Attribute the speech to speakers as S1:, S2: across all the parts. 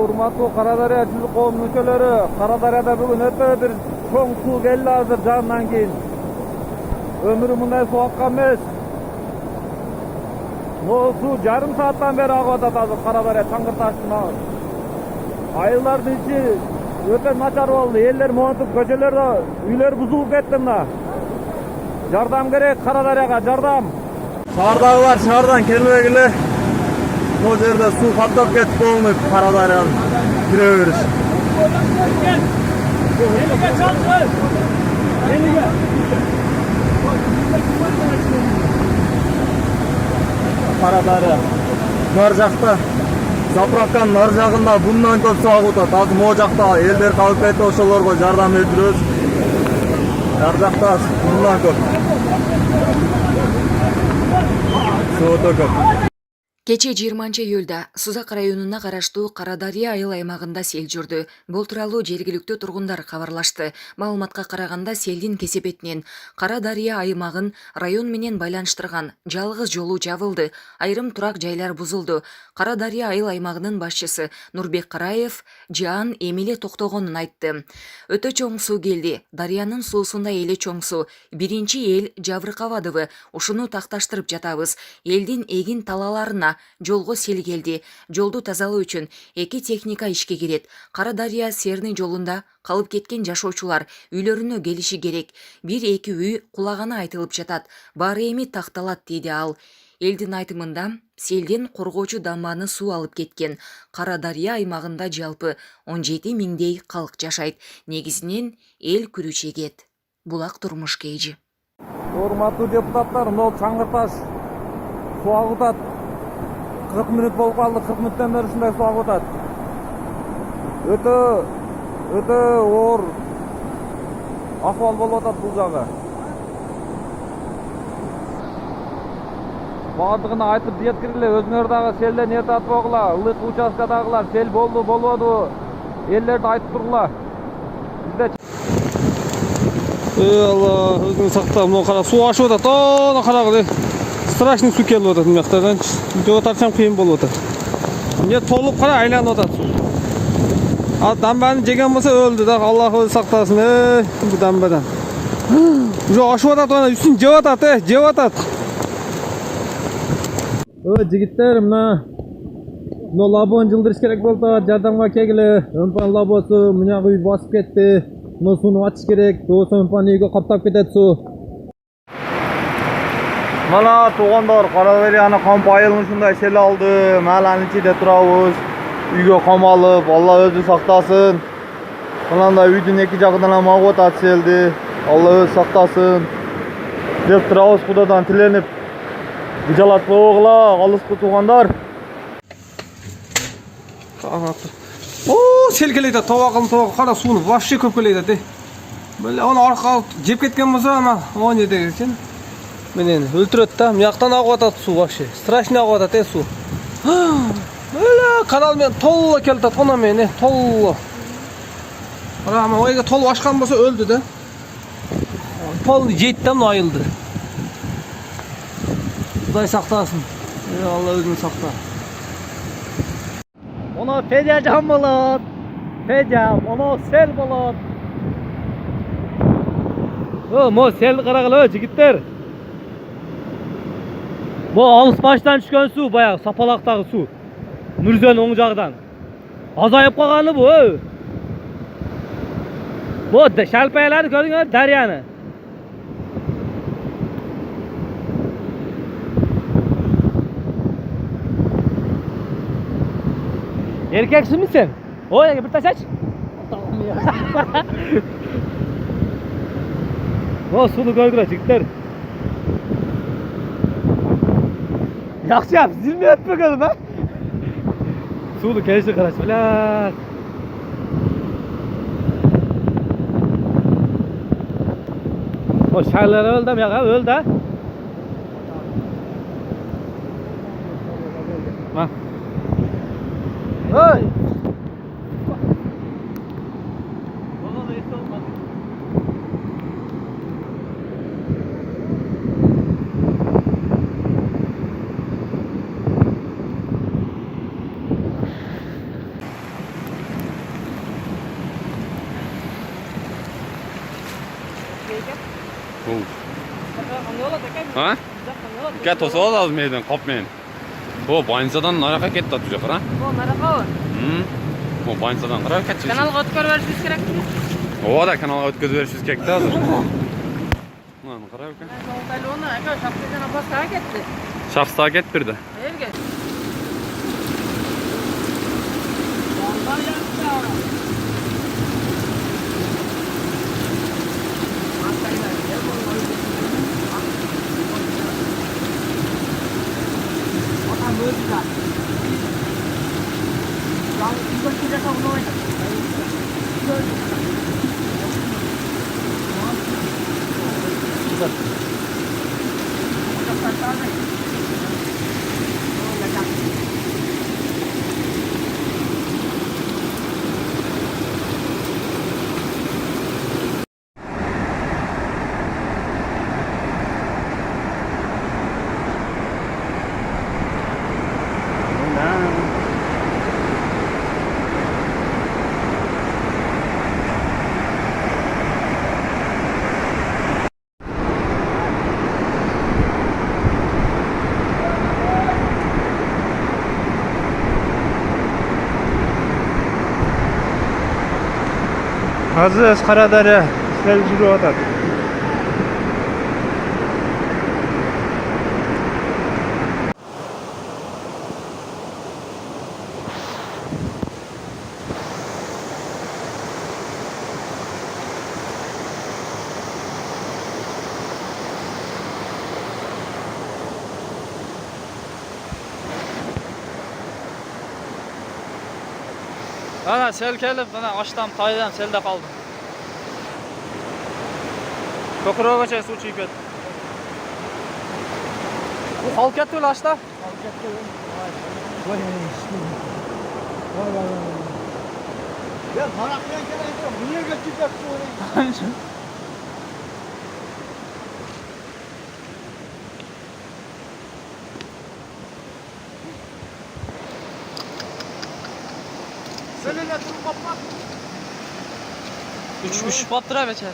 S1: Урматтуу Карадария жүзүк коом мүчөлөрү, Карадарияда бүгүн өтө бир чоң суу келди азыр жаандан кийин. Өмүрү мындай суу аккан эмес. Могу суу жарым сааттан бери агып атат азыр Карадария Чаңгырташтын айылдардын ичи өтө начар болду. Элдер монтуп көчөлөрдө үйлөр бузулуп кетти мына. Жардам керек Карадарияга, жардам.
S2: Шаардагылар шаардан келбегиле. Бул жерде суу каптап кетип болмойт Карадарияны кире бериш. Карадария нар жакта, заправканын нар жагында bundan көп суу агып атат. Азыр могу жакта элдер калып кетти, ошолорго жардам берип жүрөбүз. Нар жакта bundan көп. Суу өтө көп.
S3: Кече 20-июлда Сузак районуна караштуу Карадария айыл аймагында сел жүрдү. Бул тууралуу жергиликтүү тургундар кабарлашты. Маалыматка караганда селдин кесепетинен Карадария аймагын район менен байланыштырган жалгыз жолу жабылды. Айрым турак жайлар бузулду. Карадария айыл аймагынын башчысы Нурбек Караев жаан эмиле токтогонун айтты. Өтө чоң суу келди. Дарыянын суусунда эле чоң суу. Биринчи эл жабыркабадыбы? Ушуну такташтырып жатабыз. Элдин эгин талаларына жолго сел келди. Жолду тазалоо үчүн 2 техника ишке кирет. Карадария Серный жолунда калып кеткен жашоочулар үйлөрүнө келиши керек. 1-2 үй кулаганы айтылып жатат. Баары эми такталат деди ал. Элдин айтымында селден коргоочу дамбаны суу алып кеткен. Карадария аймагында жалпы 17 миңдей калк жашайт. Негизинен эл күрүч эгет. Булак турмуш кейжи.
S1: Урматтуу депутаттар, мына Чаңгырташ суу агып атат. 40 мүнөт болуп калды, 40 мүнөттөн бери ушундай суу агып атат. Өтө оор акыбал болуп атат бул жагы. Бардыгына айтып жеткиргиле, өзүңөр дагы селден эрте атпагыла, ылдый участкадагылар сел болду, болбоду, элдерди айтып тургула. Бизде
S4: Алла, өзүң сакта, мына кара суу ашып атат. Ана карагыла. Страшный суу келип атат мына жактардан. Жөө тарчам кыйын болуп атат. Эмне толуп кара айланып атат. А дамбаны жеген болсо өлдү да, Аллах өзү сактасын. Бу дамбадан. Жөө ашып атат, ана үстүн жеп атат, жеп атат. Жигиттер, мына лабон жылдырыш керек болду, жардамга келгиле. Өмпан лабосу мына үй басып кетти. Мына сууну ачыш керек. Тоосо өмпан үйгө каптап кетет суу.
S2: Mana tug'andor Qaradariyani kamp ayılını shunday sel aldı. Mahallanın ichida turabız. Uyga qamalib, Alloh o'zi saqtasin. Mana uyning ikki jag'idan ham ag'ib o'tadi seldi. Alloh o'zi saqtasin. Deb turabız, Xudodan tilenib. Bijalat bo'g'la, qolishdi tug'andor.
S4: Oo, sel keledi. Tovoq qara suvni вообще ko'p keledi. Böyle onu arqa jep ketken bolsa ama o ne degin? Menen өлтүрөт да. Мыяктан агып атат суу вообще. Страшный агып атат суу. Böyle канал менен толло келип атат, кона менен толло. Ара ама ойга толуп ашкан болсо өлдү да. Пол жетти да, айылды. Кудай сактасын. Алла өзүн сакта.
S1: Ono Fedya can bolot. Fedya, ono sel bolot. Mo sel karagıla jigitler. Bu alыс baştan çıkan su, bayağı sapalaktagı su. Nurzen oң jagdan. Azayıp kalganı bu. Bu şalpayalar gördüңөр, Daryany. Erkeksin mi sen? Oy, bir taş aç. Tamam ya. O sulu koydular jigitler. Yaxşı yap, zilme etme kadın ha. Sulu kelişi karaş bilen. O şarları öldü mü ya, öldü ha. Ha. Oy. Ha? Gel tosa da az meydan kapmayın. O bansadan naraka ketdi atacak ha?
S5: Bu naraka.
S1: O bansadan naraka ketdi.
S5: Kanalga ötkөрüp berишimiz керек.
S1: O da kanalga ötközüp berişimiz kerak da hazır. Mana qarab ekan.
S5: Onu aka şapkadan apaska ketdi.
S1: Şahsda kettirdi.
S5: Erge.
S2: Aziz Karadere sel жүріп атат.
S6: Ana sel kelip, ana açtam taydan selde kaldım. Köküröge çay su çiğip etdi. Bu halk ketdi öyle açta.
S2: Ya taraklan kelaydı. Bu yerga çıkıp oraya. Seninle durup kapmak.
S6: Üç battıra beçer.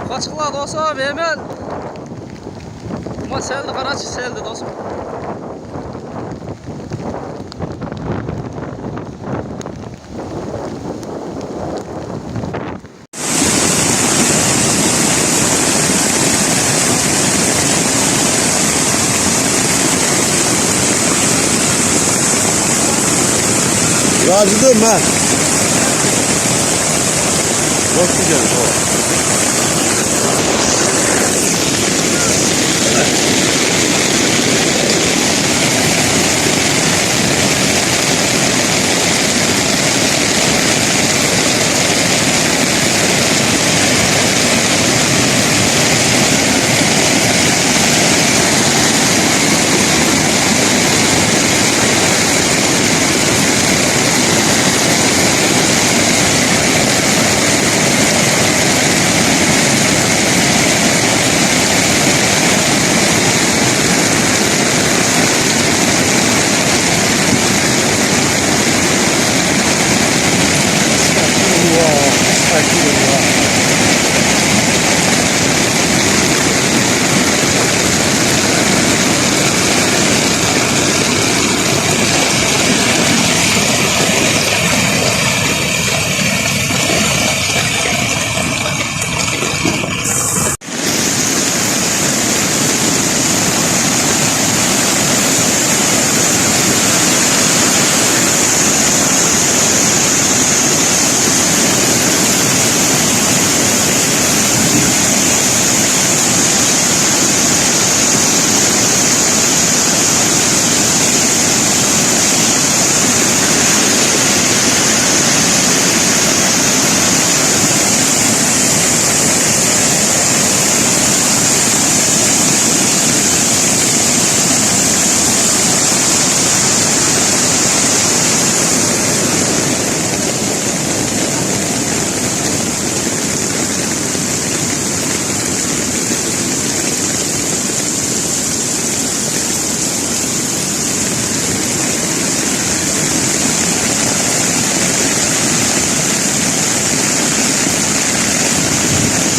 S6: Kaçıkla dostum hemen. Ama seldi karaçı seldi dostum.
S2: Yazdım ben.
S1: Çok güzel o.